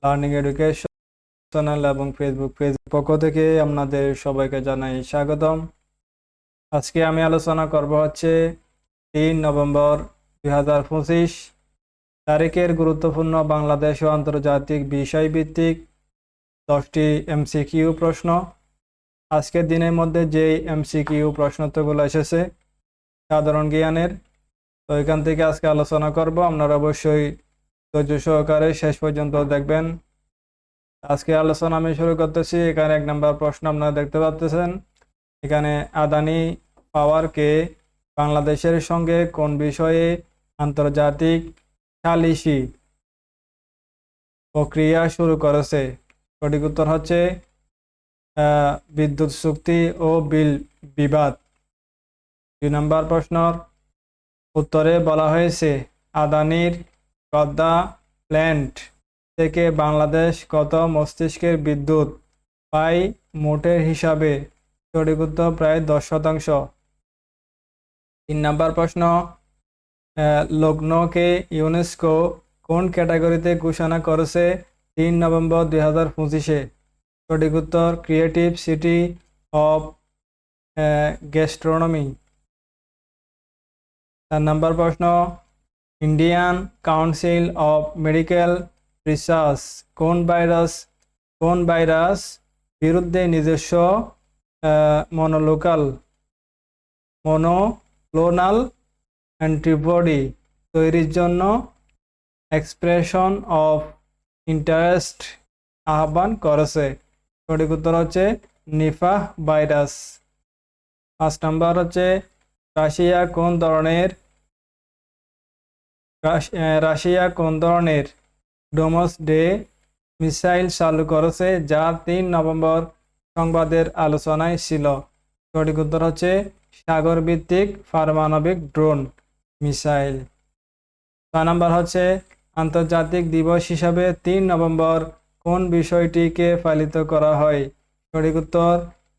Learning educational এবং Facebook পক্ষ থেকে আপনাদের সবাইকে জানাই স্বাগতম। আজকে আমি আলোচনা করব হচ্ছে 3 নভেম্বর 2025 তারিখের গুরুত্বপূর্ণ বাংলাদেশ ও আন্তর্জাতিক বিষয়ভিত্তিক 10টি এমসিকিউ প্রশ্ন। আজকের দিনের মধ্যে যেই এমসিকিউ প্রশ্নোত্তরগুলো এসেছে সাধারণ জ্ঞানের, তো এখান থেকে আজকে আলোচনা করব। আপনারা অবশ্যই ধৈর্য সহকারে শেষ পর্যন্ত দেখবেন। আজকে আলোচনা আমি শুরু করতেছি। এখানে 1 নম্বর প্রশ্ন আপনারা দেখতে পাচ্ছেন। এখানে আদানি পাওয়ারকে বাংলাদেশের সঙ্গে কোন বিষয়ে আন্তর্জাতিক সালিসি প্রক্রিয়া শুরু করেছে? সঠিক উত্তর হচ্ছে বিদ্যুৎ চুক্তি ও বিল বিবাদ। 2 নম্বর প্রশ্নর উত্তরে বলা হয়েছে আদানির পদ্মা প্ল্যান্ট থেকে বাংলাদেশ কত মস্তিষ্কের বিদ্যুৎ পায় মোটের হিসাবে? সঠিক উত্তর প্রায় 10%। 3 নম্বর প্রশ্ন লখনৌকে ইউনেস্কো কোন ক্যাটাগরিতে ঘোষণা করেছে 3 নভেম্বর 2025-এ? সঠিক উত্তর ক্রিয়েটিভ সিটি অফ গ্যাস্ট্রোনমি। 4 নম্বর প্রশ্ন Indian council of medical research কোন ভাইরাস বিরুদ্ধে নিজস্ব মনোক্লোনাল অ্যান্টিবডি তৈরির জন্য এক্সপ্রেশন অফ ইন্টারেস্ট আহ্বান করেছে? সঠিক উত্তর হচ্ছে নিপাহ ভাইরাস। 5 নম্বর হচ্ছে রাশিয়া কোন ধরনের ডোমসডে মিসাইল চালু করেছে যা 3 নভেম্বর সংবাদের আলোচনায় ছিল? সঠিক উত্তর হচ্ছে সাগর ভিত্তিক পারমাণবিক ড্রোন মিসাইল। 6 নম্বর হচ্ছে আন্তর্জাতিক দিবস হিসাবে 3 নভেম্বর কোন বিষয়টিকে পালিত করা হয়? সঠিক উত্তর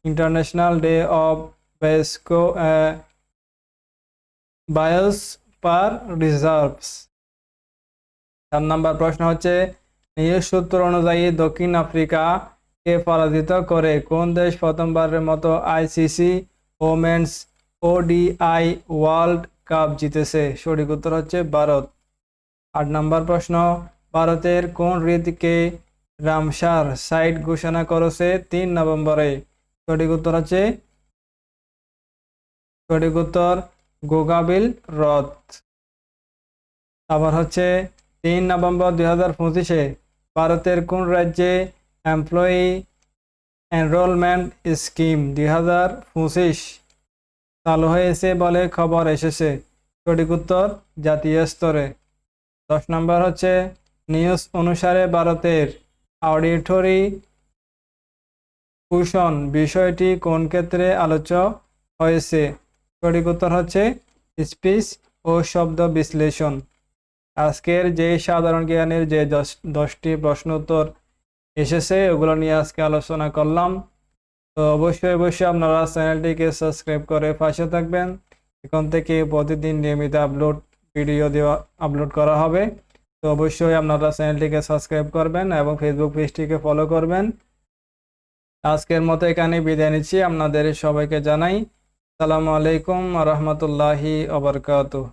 international day of biosphere reserves. 4 নম্বর প্রশ্ন হচ্ছে নিউজ সূত্র অনুযায়ী দক্ষিণ আফ্রিকাকে পরাজিত করে কোন দেশ প্রথমবারের মতো ICC women's ODI world cup জিতেছে? সঠিক উত্তর হচ্ছে ভারত। 8 নম্বর প্রশ্ন ভারতের কোন হ্রদকে রামসার সাইট ঘোষণা করেছে 3 নভেম্বরে? সঠিক উত্তর গোগাবিল হ্রদ। আবার হচ্ছে 3 নভেম্বর 2025-এ ভারতের কোন রাজ্যে এমপ্লয়ি এনরোলমেন্ট স্কিম 2025 চালু হয়েছে বলে খবর এসেছে? সঠিক উত্তর জাতীয় স্তরে। 10 নম্বর হচ্ছে নিউজ অনুসারে ভারতের অডিটরি কুশন বিষয়টি কোন ক্ষেত্রে আলোচ্য হয়েছে? সঠিক উত্তর হচ্ছে স্পিচ ও শব্দ বিশ্লেষণ। আজকের যে সাধারণ জ্ঞানের যে 10টি প্রশ্ন উত্তর এসেছে ওগুলো নিয়ে আজকে আলোচনা করলাম। তো অবশ্যই আপনারা চ্যানেলটিকে সাবস্ক্রাইব করে পাশে থাকবেন। এখন থেকে প্রতিদিন নিয়মিত ভিডিও আপলোড করা হবে। তো অবশ্যই আপনারা চ্যানেলটিকে সাবস্ক্রাইব করবেন এবং ফেসবুক পেজটিকে ফলো করবেন। আজকের মতো এখানে বিদায় নিচ্ছি। আপনাদের সবাইকে জানাই আসসালামু আলাইকুম ওয়া রাহমাতুল্লাহি ওয়া বারাকাতুহু।